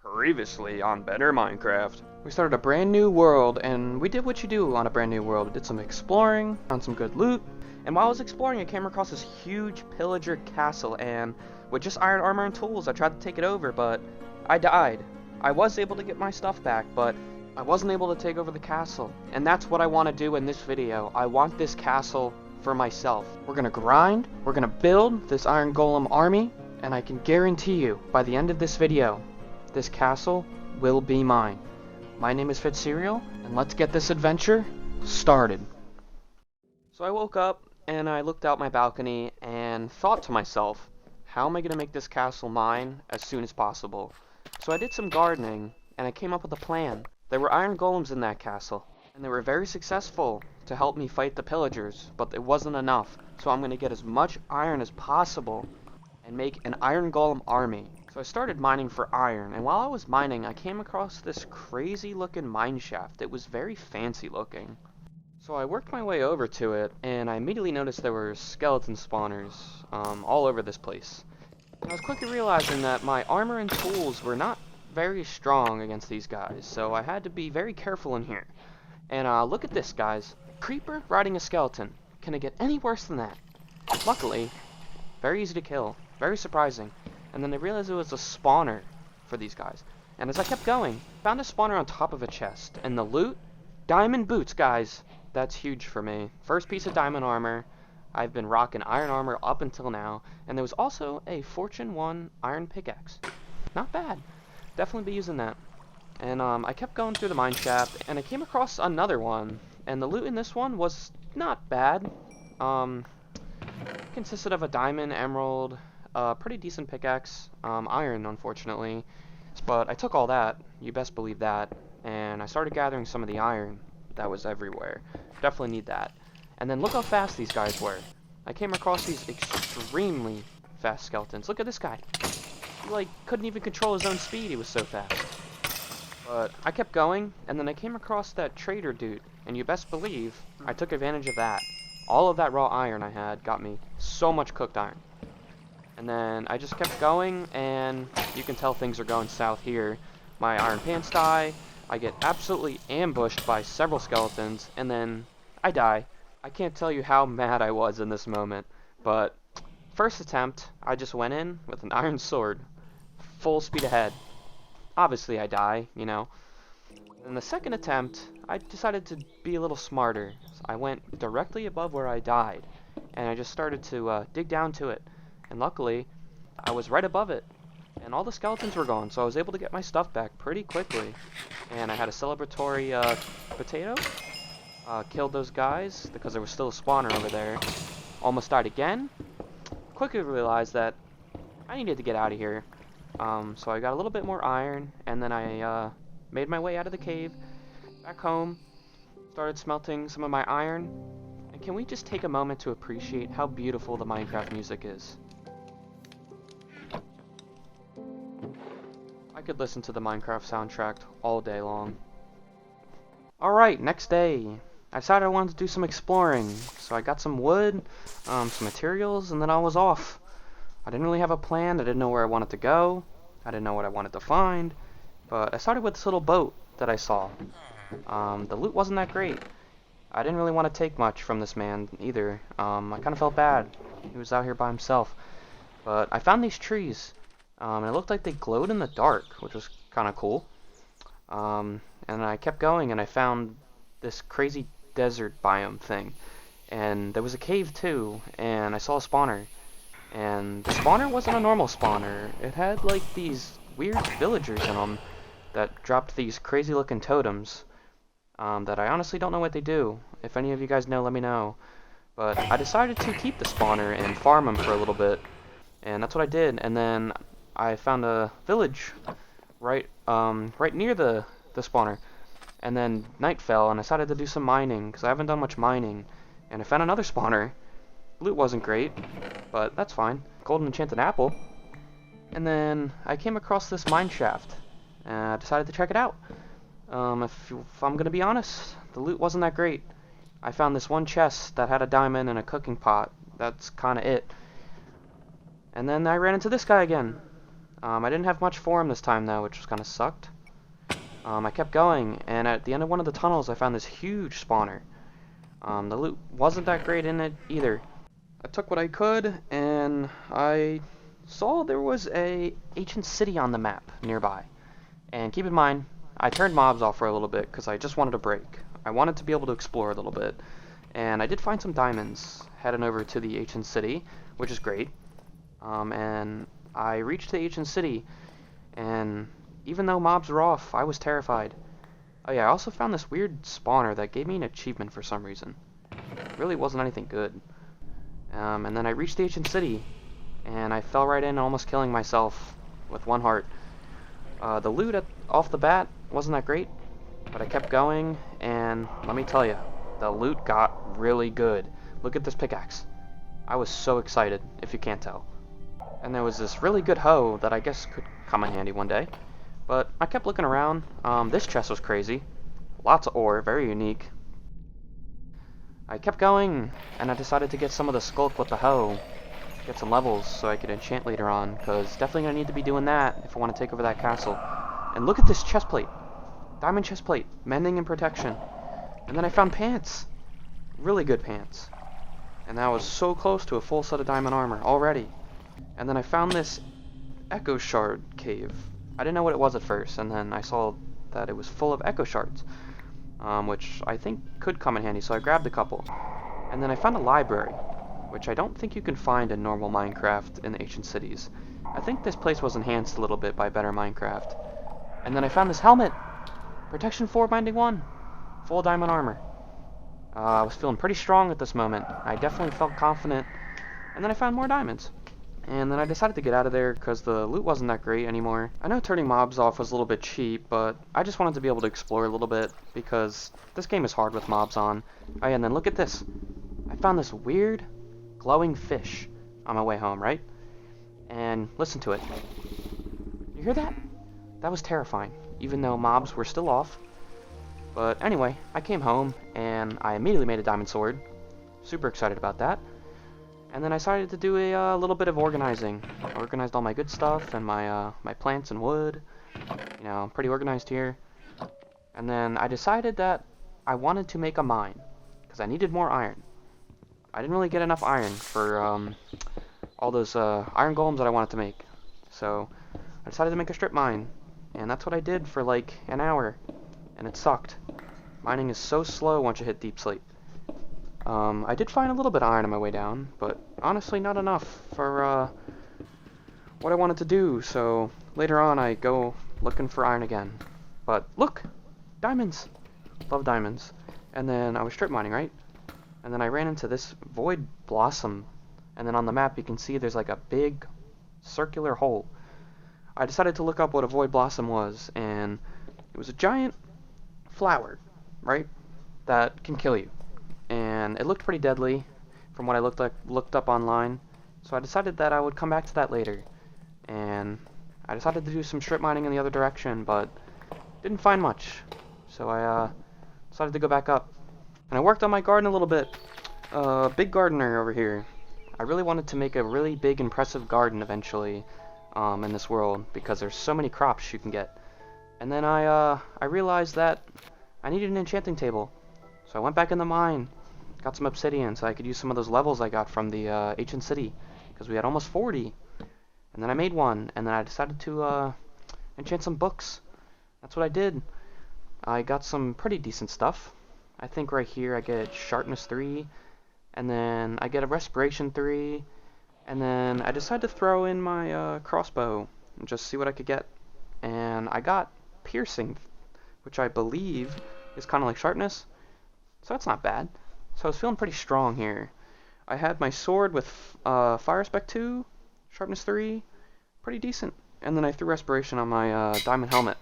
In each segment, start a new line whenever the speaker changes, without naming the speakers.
Previously on Better Minecraft. We started a brand new world, and we did what you do on a brand new world. We did some exploring, found some good loot, and while I was exploring, I came across this huge pillager castle, and with just iron armor and tools, I tried to take it over, but I died. I was able to get my stuff back, but I wasn't able to take over the castle, and that's what I want to do in this video. I want this castle for myself. We're gonna grind, we're gonna build this iron golem army, and I can guarantee you, by the end of this video, this castle will be mine. My name is Cereal, and let's get this adventure started. So I woke up, and I looked out my balcony, and thought to myself, how am I going to make this castle mine as soon as possible? So I did some gardening, and I came up with a plan. There were iron golems in that castle, and they were very successful to help me fight the pillagers, but it wasn't enough. So I'm going to get as much iron as possible and make an iron golem army. So I started mining for iron, and while I was mining, I came across this crazy looking mine shaft. It was very fancy looking. So I worked my way over to it, and I immediately noticed there were skeleton spawners all over this place. And I was quickly realizing that my armor and tools were not very strong against these guys, so I had to be very careful in here. And look at this, guys. Creeper riding a skeleton. Can it get any worse than that? Luckily, very easy to kill. Very surprising. And then I realized it was a spawner for these guys. And as I kept going, found a spawner on top of a chest. And the loot? Diamond boots, guys. That's huge for me. First piece of diamond armor. I've been rocking iron armor up until now. And there was also a Fortune 1 iron pickaxe. Not bad. Definitely be using that. And I kept going through the mine shaft, and I came across another one. And the loot in this one was not bad. Consisted of a diamond, emerald, pretty decent pickaxe, iron unfortunately, but I took all that, you best believe that, and I started gathering some of the iron that was everywhere. Definitely need that. And then look how fast these guys were. I came across these extremely fast skeletons. Look at this guy. He like couldn't even control his own speed, he was so fast. But I kept going, and then I came across that trader dude, and you best believe I took advantage of that. All of that raw iron I had got me so much cooked iron. And then I just kept going, and you can tell things are going south here. My iron pants die, I get absolutely ambushed by several skeletons, and then I die. I can't tell you how mad I was in this moment, but first attempt, I just went in with an iron sword, full speed ahead. Obviously I die, you know. In the second attempt, I decided to be a little smarter. So I went directly above where I died, and I just started to dig down to it. And luckily, I was right above it, and all the skeletons were gone, so I was able to get my stuff back pretty quickly. And I had a celebratory potato, killed those guys, because there was still a spawner over there. Almost died again. Quickly realized that I needed to get out of here. So I got a little bit more iron, and then I made my way out of the cave, back home, started smelting some of my iron. And can we just take a moment to appreciate how beautiful the Minecraft music is? I could listen to the Minecraft soundtrack all day long. Alright, next day. I decided I wanted to do some exploring, so I got some wood, some materials, and then I was off. I didn't really have a plan, I didn't know where I wanted to go, I didn't know what I wanted to find, but I started with this little boat that I saw. The loot wasn't that great. I didn't really want to take much from this man either. I kind of felt bad. He was out here by himself. But I found these trees, and it looked like they glowed in the dark, which was kind of cool. And I kept going, and I found this crazy desert biome thing. And there was a cave too, and I saw a spawner. And the spawner wasn't a normal spawner. It had like these weird villagers in them that dropped these crazy looking totems that I honestly don't know what they do. If any of you guys know, let me know. But I decided to keep the spawner and farm him for a little bit, and that's what I did. And then I found a village right near the spawner, and then night fell, and I decided to do some mining because I haven't done much mining. And I found another spawner. Loot wasn't great, but that's fine. Golden enchanted apple. And then I came across this mine shaft, and I decided to check it out. If I'm gonna be honest, the loot wasn't that great. I found this one chest that had a diamond and a cooking pot. That's kinda it. And then I ran into this guy again. I didn't have much for him this time though, which was kind of sucked. I kept going, and at the end of one of the tunnels I found this huge spawner. The loot wasn't that great in it either. I took what I could, and I saw there was a ancient city on the map nearby. And keep in mind, I turned mobs off for a little bit because I just wanted a break. I wanted to be able to explore a little bit. And I did find some diamonds heading over to the ancient city, which is great. And I reached the ancient city, and even though mobs were off, I was terrified. Oh yeah, I also found this weird spawner that gave me an achievement for some reason. It really wasn't anything good. And then I reached the ancient city, and I fell right in, almost killing myself with one heart. The loot off the bat wasn't that great, but I kept going, and let me tell you, the loot got really good. Look at this pickaxe. I was so excited, if you can't tell. And there was this really good hoe that I guess could come in handy one day. But I kept looking around. This chest was crazy. Lots of ore, very unique. I kept going, and I decided to get some of the sculk with the hoe. Get some levels so I could enchant later on, because definitely going to need to be doing that if I want to take over that castle. And look at this chest plate. Diamond chest plate. Mending and protection. And then I found pants. Really good pants. And that was so close to a full set of diamond armor already. And then I found this echo shard cave. I didn't know what it was at first, and then I saw that it was full of echo shards, which I think could come in handy, so I grabbed a couple. And then I found a library, which I don't think you can find in normal Minecraft in the ancient cities. I think this place was enhanced a little bit by better Minecraft. And then I found this helmet! Protection 4 binding 1! Full diamond armor. I was feeling pretty strong at this moment. I definitely felt confident. And then I found more diamonds. And then I decided to get out of there because the loot wasn't that great anymore. I know turning mobs off was a little bit cheap, but I just wanted to be able to explore a little bit because this game is hard with mobs on. Oh yeah, and then look at this. I found this weird glowing fish on my way home, right? And listen to it. You hear that? That was terrifying, even though mobs were still off. But anyway, I came home and I immediately made a diamond sword. Super excited about that. And then I decided to do a little bit of organizing. I organized all my good stuff and my plants and wood. You know, I'm pretty organized here. And then I decided that I wanted to make a mine because I needed more iron. I didn't really get enough iron for all those iron golems that I wanted to make. So I decided to make a strip mine, and that's what I did for like an hour, and it sucked. Mining is so slow once you hit deep sleep. I did find a little bit of iron on my way down, but honestly not enough for what I wanted to do, so later on I go looking for iron again. But look! Diamonds! Love diamonds. And then I was strip mining, right? And then I ran into this void blossom, and then on the map you can see there's like a big circular hole. I decided to look up what a void blossom was, and it was a giant flower, right? That can kill you. And it looked pretty deadly from what I looked up online, so I decided that I would come back to that later. And I decided to do some strip mining in the other direction, but didn't find much, so I decided to go back up. And I worked on my garden a little bit. Big gardener over here. I really wanted to make a really big, impressive garden eventually in this world, because there's so many crops you can get. And then I realized that I needed an enchanting table. So I went back in the mine, got some obsidian so I could use some of those levels I got from the ancient city, because we had almost 40. And then I made one, and then I decided to enchant some books. That's what I did. I got some pretty decent stuff. I think right here I get sharpness 3, and then I get a respiration 3, and then I decided to throw in my crossbow and just see what I could get. And I got piercing, which I believe is kind of like sharpness. So that's not bad. So I was feeling pretty strong here. I had my sword with fire spec 2, sharpness 3, pretty decent. And then I threw respiration on my diamond helmet.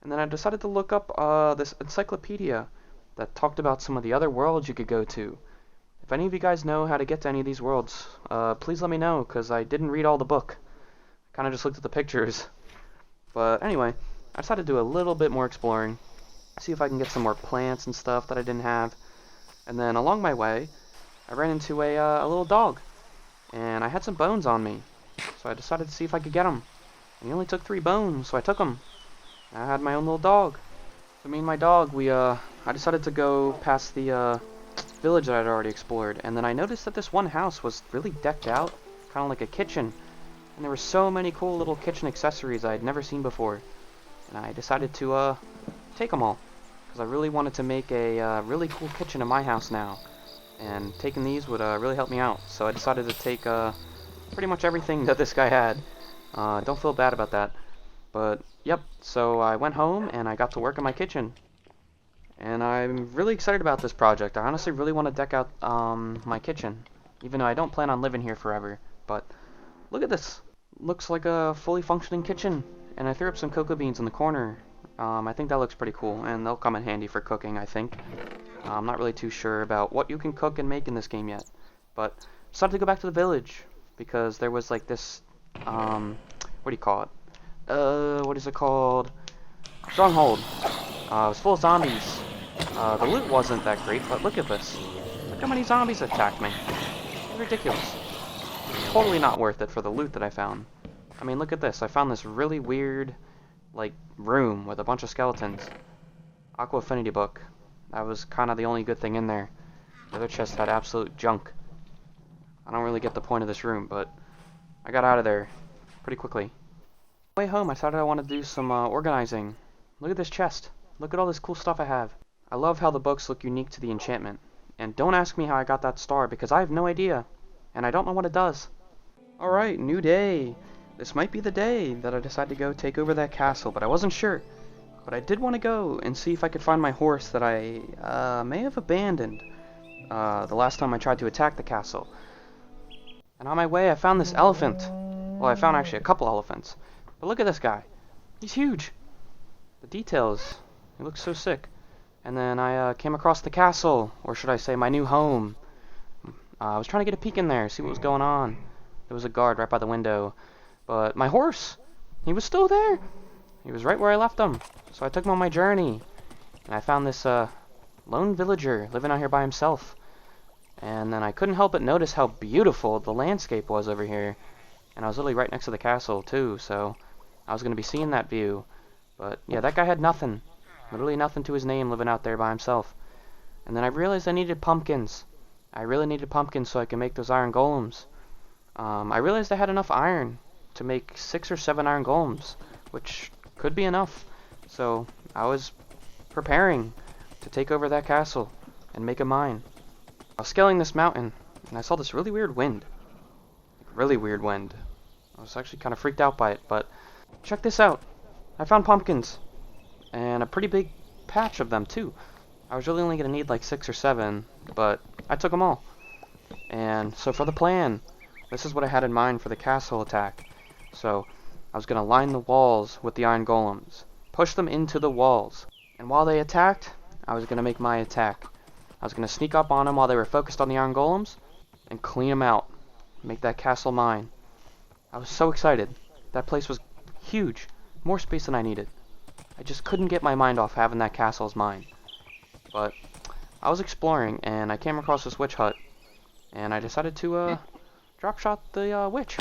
And then I decided to look up this encyclopedia that talked about some of the other worlds you could go to. If any of you guys know how to get to any of these worlds, please let me know, because I didn't read all the book. I kind of just looked at the pictures. But anyway, I decided to do a little bit more exploring. See if I can get some more plants and stuff that I didn't have. And then along my way, I ran into a little dog. And I had some bones on me. So I decided to see if I could get him. And he only took 3 bones, so I took him. I had my own little dog. So me and my dog, I decided to go past the village that I'd already explored, and then I noticed that this one house was really decked out, kind of like a kitchen, and there were so many cool little kitchen accessories I had never seen before, and I decided to take them all, because I really wanted to make a really cool kitchen in my house now, and taking these would really help me out. So I decided to take pretty much everything that this guy had. Don't feel bad about that, but yep. So I went home and I got to work in my kitchen. And I'm really excited about this project. I honestly really want to deck out my kitchen, even though I don't plan on living here forever. But look at this. Looks like a fully functioning kitchen. And I threw up some cocoa beans in the corner. I think that looks pretty cool, and they'll come in handy for cooking, I think. I'm not really too sure about what you can cook and make in this game yet. But I decided to go back to the village, because there was like this, what do you call it? What is it called? Stronghold. It was full of zombies. The loot wasn't that great, but look at this. Look how many zombies attacked me. It's ridiculous. Totally not worth it for the loot that I found. I mean, look at this. I found this really weird, like, room with a bunch of skeletons. Aqua Affinity book. That was kind of the only good thing in there. The other chest had absolute junk. I don't really get the point of this room, but I got out of there pretty quickly. On the way home, I decided I wanted to do some organizing. Look at this chest. Look at all this cool stuff I have. I love how the books look unique to the enchantment. And don't ask me how I got that star, because I have no idea. And I don't know what it does. Alright, new day. This might be the day that I decide to go take over that castle, but I wasn't sure. But I did want to go and see if I could find my horse that I may have abandoned the last time I tried to attack the castle. And on my way, I found this elephant. Well, I found actually a couple elephants. But look at this guy. He's huge. The details. He looks so sick. And then I came across the castle, or should I say my new home. I was trying to get a peek in there, see what was going on. There was a guard right by the window. But my horse, he was still there. He was right where I left him. So I took him on my journey. And I found this lone villager living out here by himself. And then I couldn't help but notice how beautiful the landscape was over here. And I was literally right next to the castle too, so I was going to be seeing that view. But yeah, that guy had nothing. Literally nothing to his name, living out there by himself. And then I realized I needed pumpkins. I really needed pumpkins so I could make those iron golems. I realized I had enough iron to make 6 or 7 iron golems, which could be enough. So I was preparing to take over that castle and make it mine. I was scaling this mountain, and I saw this really weird wind. Really weird wind. I was actually kind of freaked out by it, but check this out. I found pumpkins. And a pretty big patch of them, too. I was really only going to need like 6 or 7, but I took them all. And so for the plan, this is what I had in mind for the castle attack. So I was going to line the walls with the iron golems, push them into the walls, and while they attacked, I was going to make my attack. I was going to sneak up on them while they were focused on the iron golems, and clean them out, make that castle mine. I was so excited. That place was huge, more space than I needed. I just couldn't get my mind off having that castle as mine. But I was exploring, and I came across this witch hut, and I decided to drop shot the witch.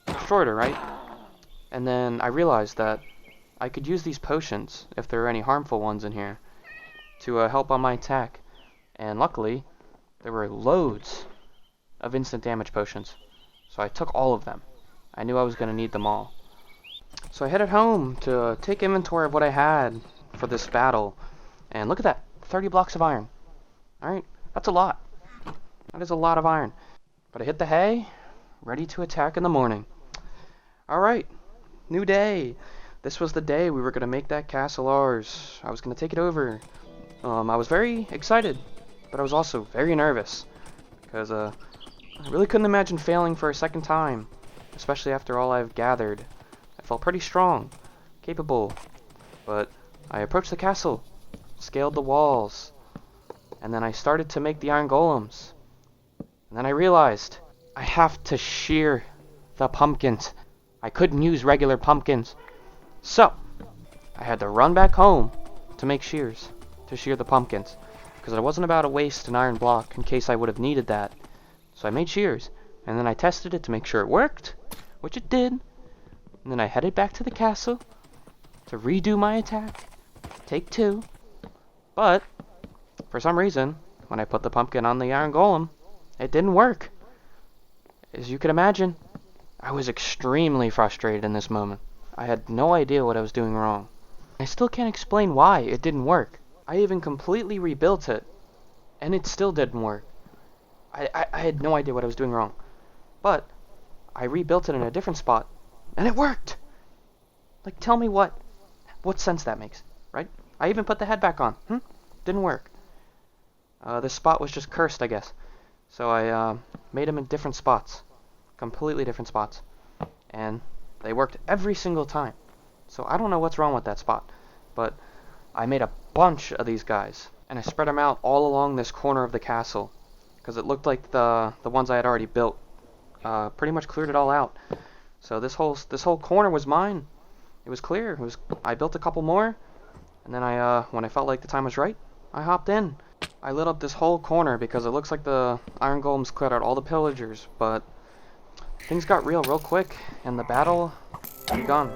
Destroyed her, right? And then I realized that I could use these potions, if there are any harmful ones in here, to help on my attack. And luckily, there were loads of instant damage potions. So I took all of them. I knew I was going to need them all. So I headed home to take inventory of what I had for this battle. And look at that, 30 blocks of iron. Alright, that's a lot. That is a lot of iron. But I hit the hay, ready to attack in the morning. Alright, new day. This was the day we were going to make that castle ours. I was going to take it over. I was very excited, but I was also very nervous. Because I really couldn't imagine failing for a second time. Especially after all I've gathered. I felt pretty strong, capable. But I approached the castle, scaled the walls, and then I started to make the iron golems. And then I realized I have to shear the pumpkins. I couldn't use regular pumpkins. So, I had to run back home to make shears, to shear the pumpkins. Because I wasn't about to waste an iron block in case I would have needed that. So I made shears, and then I tested it to make sure it worked. which it did. And then I headed back to the castle to redo my attack. Take 2. But, for some reason, when I put the pumpkin on the iron golem, it didn't work. As you can imagine, I was extremely frustrated in this moment. I had no idea what I was doing wrong. I still can't explain why it didn't work. I even completely rebuilt it, and it still didn't work. I had no idea what I was doing wrong. But, I rebuilt it in a different spot, and it worked! Like, tell me what sense that makes, right? I even put the head back on. Didn't work. This spot was just cursed, I guess. So I made them in different spots. Completely different spots. And they worked every single time. So I don't know what's wrong with that spot. But I made a bunch of these guys. And I spread them out all along this corner of the castle. Because it looked like the ones I had already built. Pretty much cleared it all out. So this whole corner was mine. It was clear. I built a couple more. And then when I felt like the time was right, I hopped in. I lit up this whole corner because it looks like the iron golems cleared out all the pillagers, but things got real quick, and the battle begun.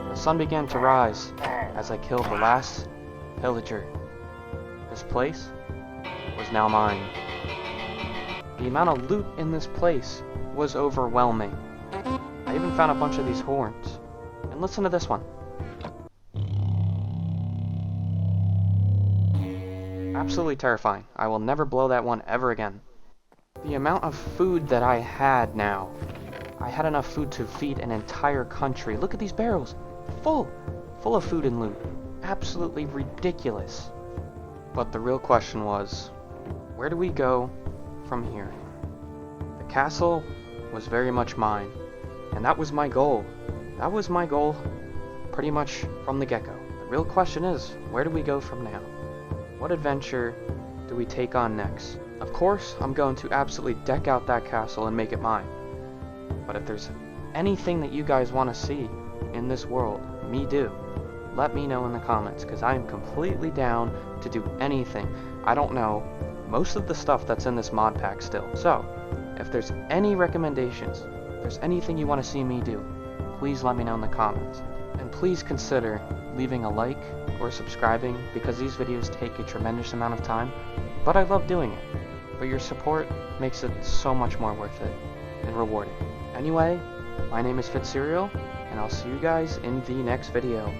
The sun began to rise as I killed the last pillager. This place was now mine. The amount of loot in this place was overwhelming. I even found a bunch of these horns. And listen to this one. Absolutely terrifying. I will never blow that one ever again. The amount of food that I had now. I had enough food to feed an entire country. Look at these barrels. Full of food and loot. Absolutely ridiculous. But the real question was, where do we go from here? The castle was very much mine, and that was my goal. That was my goal pretty much from the get-go. The real question is, where do we go from now? What adventure do we take on next? Of course, I'm going to absolutely deck out that castle and make it mine. But if there's anything that you guys want to see in this world, me do, let me know in the comments, because I am completely down to do anything. I don't know most of the stuff that's in this mod pack still. So, if there's any recommendations, if there's anything you want to see me do, please let me know in the comments. And please consider leaving a like or subscribing, because these videos take a tremendous amount of time, but I love doing it. But your support makes it so much more worth it and rewarding. Anyway, my name is FitCerial, and I'll see you guys in the next video.